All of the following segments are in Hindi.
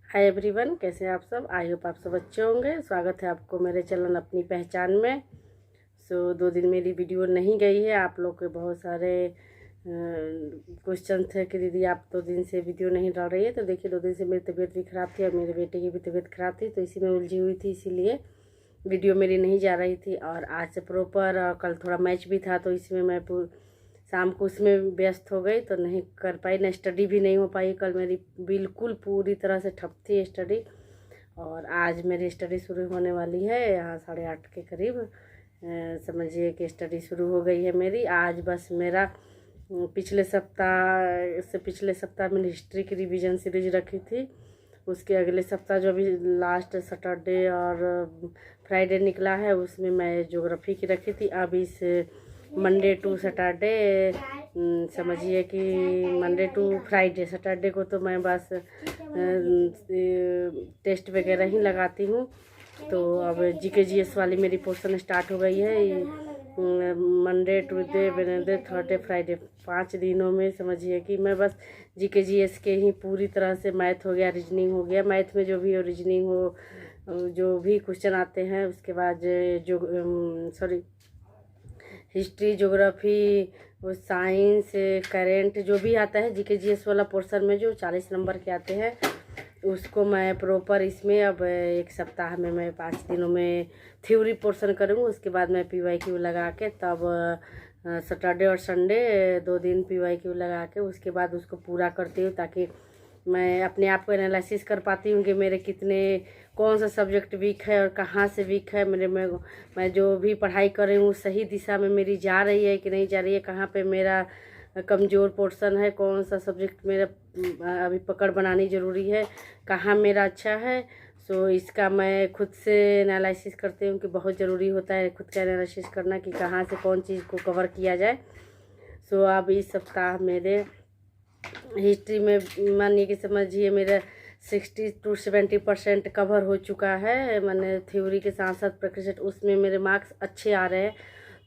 हाय एवरीवन, कैसे हैं आप सब। आई होप आप सब अच्छे होंगे। स्वागत है आपको मेरे चैनल अपनी पहचान में। 2 दिन मेरी वीडियो नहीं गई है। आप लोग के बहुत सारे क्वेश्चन थे कि दीदी आप 2 दिन से वीडियो नहीं डाल रही है। तो देखिए, 2 दिन से मेरी तबीयत भी ख़राब थी और मेरे बेटे की भी तबीयत ख़राब थी, तो इसी में उलझी हुई थी, इसीलिए वीडियो मेरी नहीं जा रही थी। और आज से प्रॉपर, और कल थोड़ा मैच भी था तो इसमें मैं शाम को उसमें व्यस्त हो गई, तो नहीं कर पाई, ना स्टडी भी नहीं हो पाई। कल मेरी बिल्कुल पूरी तरह से ठप थी स्टडी। और आज मेरी स्टडी शुरू होने वाली है, यहाँ 8:30 के करीब समझिए कि स्टडी शुरू हो गई है मेरी। आज बस मेरा पिछले सप्ताह मैंने हिस्ट्री की रिवीजन सीरीज रखी थी। उसके अगले सप्ताह जो अभी लास्ट सैटरडे और फ्राइडे निकला है, उसमें मैं ज्योग्राफी की रखी थी। अब इस मंडे टू सैटरडे, समझिए कि मंडे टू फ्राइडे, सैटरडे को तो मैं बस टेस्ट वगैरह ही लगाती हूँ। तो अब जीके जीएस वाली मेरी पोर्शन स्टार्ट हो गई है। Monday Tuesday Wednesday Thursday Friday 5 दिनों में समझिए कि मैं बस जीके जीएस के ही पूरी तरह से, मैथ हो गया, रीजनिंग हो गया, मैथ में जो भी हो, रीजनिंग हो, जो भी क्वेश्चन आते हैं, उसके बाद जो हिस्ट्री, ज्योग्राफी, वो साइंस, करेंट, जो भी आता है जीके जीएस वाला पोर्शन में जो 40 नंबर के आते हैं, उसको मैं प्रॉपर इसमें अब एक सप्ताह में मैं 5 दिनों में थ्योरी पोर्शन करूँगी। उसके बाद मैं पीवाईक्यू लगा के तब सैटरडे और संडे 2 दिन पीवाईक्यू लगा के उसके बाद उसको पूरा करती हूँ, ताकि मैं अपने आप को एनालिसिस कर पाती हूँ कि मेरे कितने, कौन सा सब्जेक्ट वीक है और कहाँ से वीक है। मैं जो भी पढ़ाई कर रही हूँ सही दिशा में मेरी जा रही है कि नहीं जा रही है, कहाँ पे मेरा कमज़ोर पोर्शन है, कौन सा सब्जेक्ट मेरा अभी पकड़ बनानी ज़रूरी है, कहाँ मेरा अच्छा है। इसका मैं खुद से एनालिसिस करती हूँ कि बहुत ज़रूरी होता है खुद का एनालिसिस करना कि कहाँ से कौन चीज़ को कवर किया जाए। अब इस सप्ताह मेरे हिस्ट्री में मानिए कि समझिए मेरा 60 to 70% कवर हो चुका है। मैंने थ्योरी के साथ साथ प्रैक्टिस, उसमें मेरे मार्क्स अच्छे आ रहे हैं,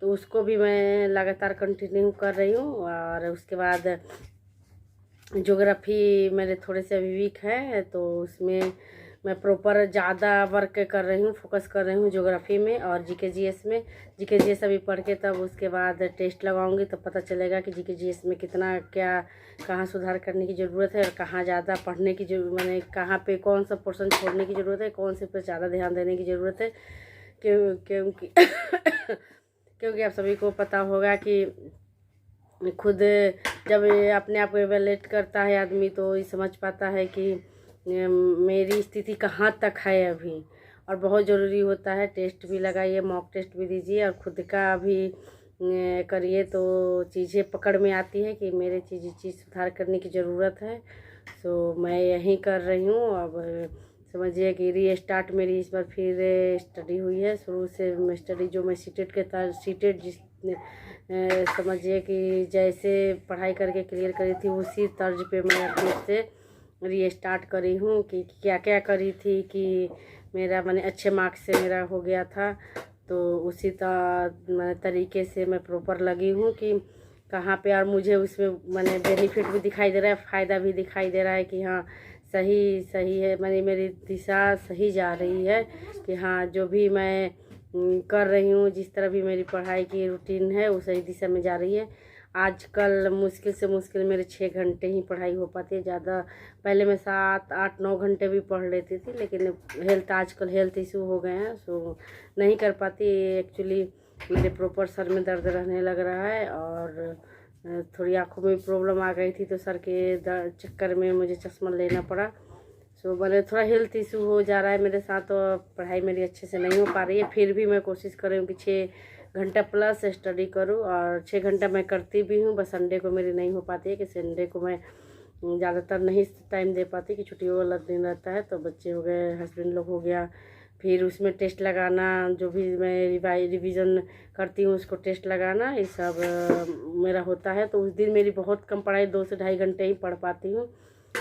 तो उसको भी मैं लगातार कंटिन्यू कर रही हूँ। और उसके बाद ज्योग्राफी मेरे थोड़े से अभी वीक है, तो उसमें मैं प्रॉपर ज़्यादा वर्क कर रही हूँ, फोकस कर रही हूँ ज्योग्राफी में और जीके जीएस में। जीके जीएस अभी पढ़ के तब उसके बाद टेस्ट लगाऊंगी, तब पता चलेगा कि जीके जीएस में कितना क्या, कहाँ सुधार करने की ज़रूरत है और कहाँ ज़्यादा पढ़ने की मैंने कहाँ पे कौन सा पोर्शन छोड़ने की ज़रूरत है, कौन से पर ज़्यादा ध्यान देने की ज़रूरत है। क्योंकि क्योंकि आप सभी को पता होगा कि खुद जब अपने आप को एवेल्यूएट करता है आदमी, तो ये समझ पाता है कि मेरी स्थिति कहाँ तक है अभी। और बहुत ज़रूरी होता है, टेस्ट भी लगाइए, मॉक टेस्ट भी दीजिए और खुद का भी करिए, तो चीज़ें पकड़ में आती है कि मेरे चीज़ सुधार करने की ज़रूरत है। मैं यही कर रही हूँ। अब समझिए कि रीस्टार्ट मेरी इस बार फिर स्टडी हुई है। शुरू से स्टडी जो मैं सीटेट के था, सीटेट जिस समझिए कि जैसे पढ़ाई करके क्लियर करी थी, उसी तर्ज पे मैं फिर से रीस्टार्ट करी हूँ कि क्या क्या करी थी कि मेरा मैंने अच्छे मार्क्स से मेरा हो गया था। तो उसी तरीके से मैं प्रॉपर लगी हूँ कि कहाँ पे, और मुझे उसमें मैंने बेनिफिट भी दिखाई दे रहा है, फ़ायदा भी दिखाई दे रहा है कि हाँ सही सही है, मेरी दिशा सही जा रही है कि हाँ जो भी मैं कर रही हूँ, जिस तरह भी मेरी पढ़ाई की रूटीन है वो सही दिशा में जा रही है। आजकल मुश्किल से मुश्किल मेरे 6 घंटे ही पढ़ाई हो पाती है। ज़्यादा पहले मैं 7 8 9 घंटे भी पढ़ लेती थी, लेकिन आजकल हेल्थ इशू हो गए हैं, नहीं कर पाती। एक्चुअली मेरे प्रॉपर सर में दर्द रहने लग रहा है और थोड़ी आँखों में प्रॉब्लम आ गई थी, तो सर के चक्कर में मुझे चश्मा लेना पड़ा। मैंने थोड़ा हेल्थ इशू हो जा रहा है मेरे साथ, तो पढ़ाई मेरी अच्छे से नहीं हो पा रही है। फिर भी मैं कोशिश कर रही हूँ कि 6 घंटा प्लस स्टडी करूँ, और 6 घंटा मैं करती भी हूँ। बस संडे को मेरी नहीं हो पाती है कि संडे को मैं ज़्यादातर नहीं टाइम दे पाती कि छुट्टियों वाला दिन रहता है, तो बच्चे हो गए, हस्बैंड लोग हो गया, फिर उसमें टेस्ट लगाना, जो भी मैं रिवीजन करती हूँ उसको टेस्ट लगाना, ये सब मेरा होता है। तो उस दिन मेरी बहुत कम पढ़ाई, 2 से ढाई घंटे ही पढ़ पाती हूँ,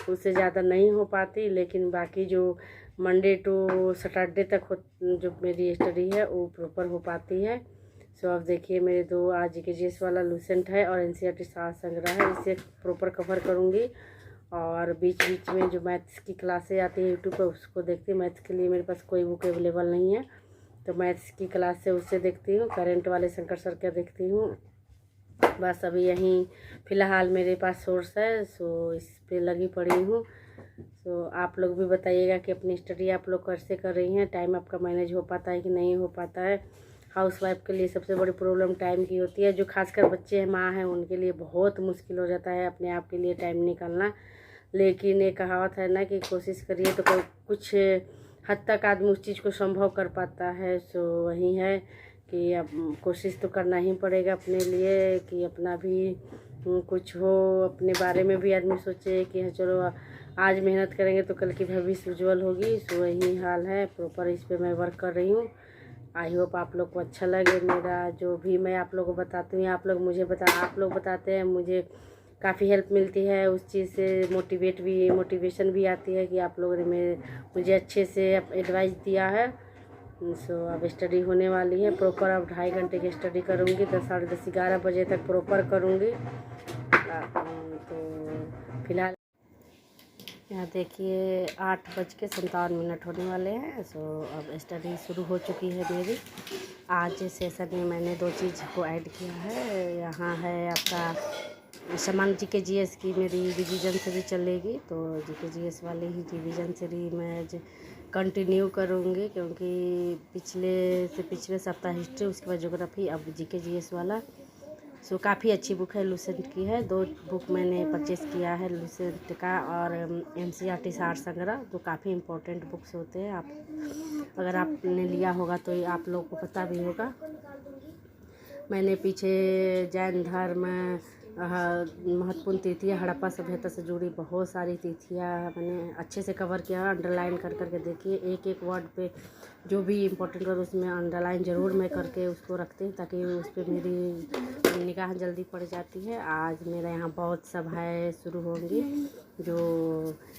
उससे ज़्यादा नहीं हो पाती। लेकिन बाकी जो मंडे टू सैटरडे तक जो मेरी स्टडी है वो प्रॉपर हो पाती है। अब देखिए मेरे 2 आज के जीएस वाला लूसेंट है और एनसीईआरटी सार संग्रह है, इसे प्रॉपर कवर करूँगी। और बीच बीच में जो मैथ्स की क्लासें आती है यूट्यूब पर उसको देखती हूँ। मैथ्स के लिए मेरे पास कोई बुक अवेलेबल नहीं है, तो मैथ्स की क्लास से उससे देखती हूँ। करेंट वाले शंकर सर का देखती हूँ। बस अभी यहीं फ़िलहाल मेरे पास सोर्स है, सो इस पे लगी पड़ी हूँ। सो आप लोग भी बताइएगा कि अपनी स्टडी आप लोग कैसे कर रही हैं, टाइम आपका मैनेज हो पाता है कि नहीं हो पाता है। हाउस वाइफ के लिए सबसे बड़ी प्रॉब्लम टाइम की होती है। जो खासकर बच्चे हैं, माँ हैं, उनके लिए बहुत मुश्किल हो जाता है अपने आप के लिए टाइम निकालना। लेकिन एक कहावत है ना कि कोशिश करिए तो कोई कुछ हद तक आदमी उस चीज़ को संभव कर पाता है। सो वही है कि अब कोशिश तो करना ही पड़ेगा अपने लिए कि अपना भी कुछ हो, अपने बारे में भी आदमी सोचे कि हाँ चलो आज मेहनत करेंगे तो कल की भविष्य उज्जवल होगी। सो वही हाल है, प्रॉपर इस पे मैं वर्क कर रही हूँ। आई होप आप लोग को अच्छा लगे मेरा जो भी मैं आप लोगों को बताती हूँ। आप लोग बताते हैं, मुझे काफ़ी हेल्प मिलती है उस चीज़ से। मोटिवेशन भी आती है कि आप लोगों ने मुझे अच्छे से एडवाइस दिया है। सो अब स्टडी होने वाली है प्रॉपर। अब 2.5 घंटे की स्टडी करूँगी, 10, साढ़े 10, 11 बजे तक प्रॉपर करूँगी। तो फिलहाल यहाँ देखिए 8:57 होने वाले हैं। सो अब स्टडी शुरू हो चुकी है मेरी। आज सेशन में मैंने 2 चीज़ को ऐड किया है। यहाँ है आपका सामान्य जीके जीएस की मेरी रिवीजन सीरीज चलेगी, तो जीके जीएस वाली ही रिवीजन सीरीज मैं कंटिन्यू करूँगी, क्योंकि पिछले सप्ताह हिस्ट्री, उसके बाद ज्योग्राफी, अब जीके जीएस वाला। सो काफ़ी अच्छी बुक है, लुसेंट की है। 2 बुक मैंने परचेज़ किया है, लुसेंट का और एनसीईआरटी सार संग्रह, जो काफ़ी इम्पोर्टेंट बुक्स होते हैं। आप अगर आपने लिया होगा तो आप लोगों को पता भी होगा। मैंने पीछे जैन धर्म, महत्वपूर्ण तिथियाँ, हड़प्पा सभ्यता से जुड़ी बहुत सारी तिथियाँ मैंने अच्छे से कवर किया। अंडरलाइन कर करके देखिए, एक एक वर्ड पे जो भी इम्पोर्टेंट वर्ड उसमें अंडरलाइन ज़रूर मैं करके उसको रखती हूँ, ताकि उस पर मेरी निगाह जल्दी पड़ जाती है। आज मेरा यहाँ बौद्ध सभाएँ शुरू होंगी, जो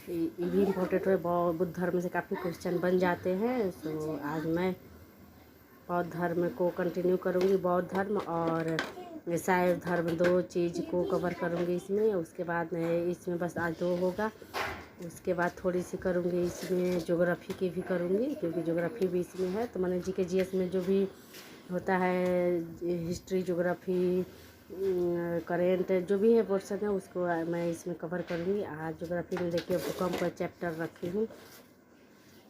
ये भी इम्पोर्टेंट है। बुद्ध धर्म से काफ़ी क्वेश्चन बन जाते हैं। सो आज मैं बौद्ध धर्म को कंटिन्यू करूँगी, बौद्ध धर्म और शैव धर्म, 2 चीज़ को कवर करूँगी इसमें। उसके बाद इसमें बस आज 2 होगा। उसके बाद थोड़ी सी करूँगी इसमें ज्योग्राफी की भी करूँगी, क्योंकि ज्योग्राफी भी इसमें है। तो मैंने जीके जीएस में जो भी होता है, हिस्ट्री, ज्योग्राफी, करेंट जो भी है पोर्शन है, उसको मैं इसमें कवर करूँगी। आज ज्योग्राफी में देखिए भूकंप का चैप्टर रखी हूँ।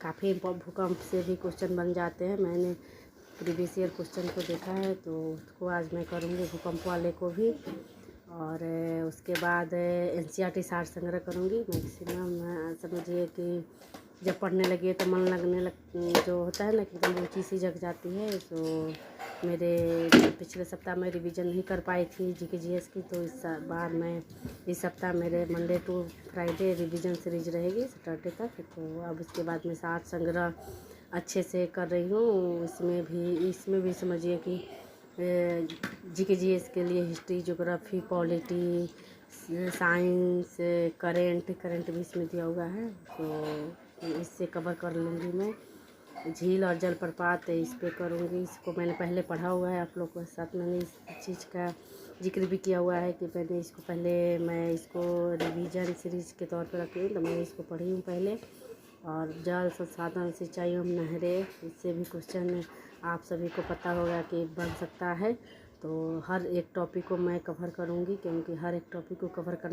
काफ़ी भूकंप से भी क्वेश्चन बन जाते हैं। मैंने प्रीवियस ईयर क्वेश्चन को देखा है, तो उसको आज मैं करूँगी, भूकंप वाले को भी। और उसके बाद एनसीईआरटी सार संग्रह करूँगी। मैक्सिमम समझिए कि जब पढ़ने लगी तो मन लगने जो होता है ना कि एकदम रुचि सी जग जाती है। तो मेरे पिछले सप्ताह में रिवीजन नहीं कर पाई थी जीके जीएस की, तो इस सप्ताह मेरे Monday to Friday revision series रहेगी, सैटरडे तक। तो अब उसके बाद मैं सार संग्रह अच्छे से कर रही हूँ। इसमें भी समझिए कि जीके जीएस के लिए history, geography, polity, science, current भी इसमें दिया हुआ है। तो इससे कवर कर लूँगी मैं। झील और जलप्रपात इस पे करूँगी। इसको मैंने पहले पढ़ा हुआ है, आप लोगों के साथ मैंने इस चीज़ का जिक्र भी किया हुआ है कि मैं इसको रिवीजन सीरीज के तौर पर रखी हूँ। तो मैं इसको पढ़ी हूँ पहले। और जल संसाधन, सिंचाई एवं नहरें, इससे भी क्वेश्चन आप सभी को पता होगा कि बन सकता है। तो हर एक टॉपिक को मैं कवर करूँगी, क्योंकि हर एक टॉपिक को कवर करना